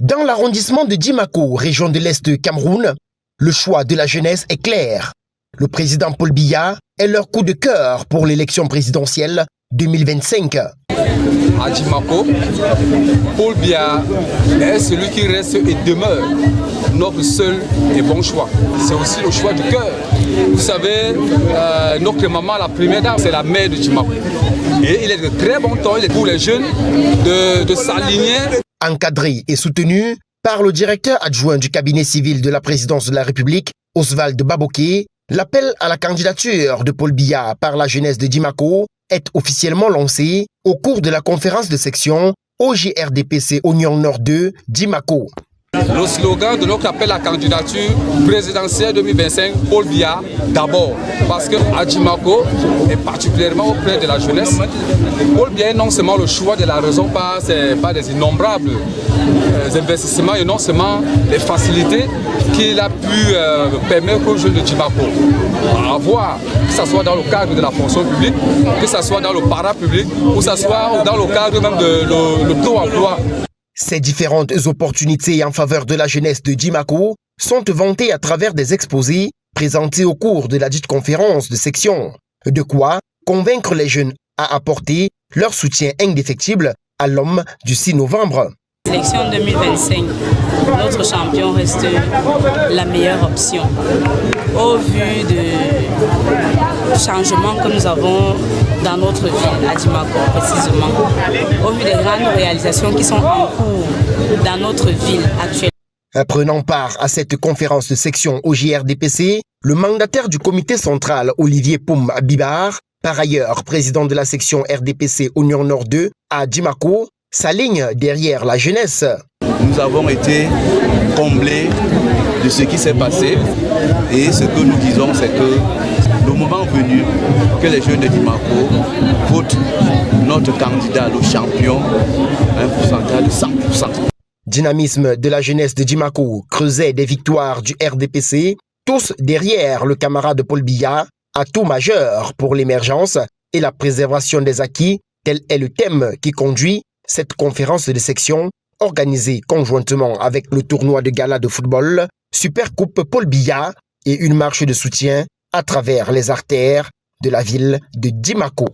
Dans l'arrondissement de Dimako, région de l'Est du Cameroun, le choix de la jeunesse est clair. Le président Paul Biya est leur coup de cœur pour l'élection présidentielle 2025. À Dimako, Paul Biya est celui qui reste et demeure notre seul et bon choix. C'est aussi le choix du cœur. Vous savez, notre maman, la première dame, c'est la mère de Dimako. Et il est de très bon temps pour les jeunes de s'aligner. Encadré et soutenu par le directeur adjoint du cabinet civil de la présidence de la République, Oswald Baboké, l'appel à la candidature de Paul Biya par la jeunesse de Dimako est officiellement lancé au cours de la conférence de section OJRDPC Oignon Nord 2 Dimako. Le slogan de notre appel à la candidature présidentielle 2025, Paul Biya d'abord, parce qu'à Dimako, et particulièrement auprès de la jeunesse, Paul Biya est non seulement le choix de la raison par des innombrables investissements et non seulement les facilités qu'il a pu permettre aux jeunes de Dimako à avoir, que ce soit dans le cadre de la fonction publique, que ce soit dans le parapublic, ou que ce soit dans le cadre même de le taux emploi. Ces différentes opportunités en faveur de la jeunesse de Dimako sont vantées à travers des exposés présentés au cours de la dite conférence de section. De quoi convaincre les jeunes à apporter leur soutien indéfectible à l'homme du 6 novembre. Sélection 2025, notre champion reste la meilleure option. Au vu du changement que nous avons dans notre ville, à Dimako précisément, au vu des grandes réalisations qui sont en cours dans notre ville actuelle. Prenant part à cette conférence de section au JRDPC, le mandataire du comité central, Olivier Poum Bibar, par ailleurs président de la section RDPC Oignon Nord 2 à Dimako, s'aligne derrière la jeunesse. Nous avons été comblés de ce qui s'est passé et ce que nous disons, c'est que le moment venu que les jeunes de Dimako votent notre candidat, le champion, un pourcentage de 100%. Dynamisme de la jeunesse de Dimako, creuset des victoires du RDPC, tous derrière le camarade Paul Biya, atout majeur pour l'émergence et la préservation des acquis, tel est le thème qui conduit cette conférence de section organisée conjointement avec le tournoi de gala de football Supercoupe Paul Biya et une marche de soutien à travers les artères de la ville de Dimako.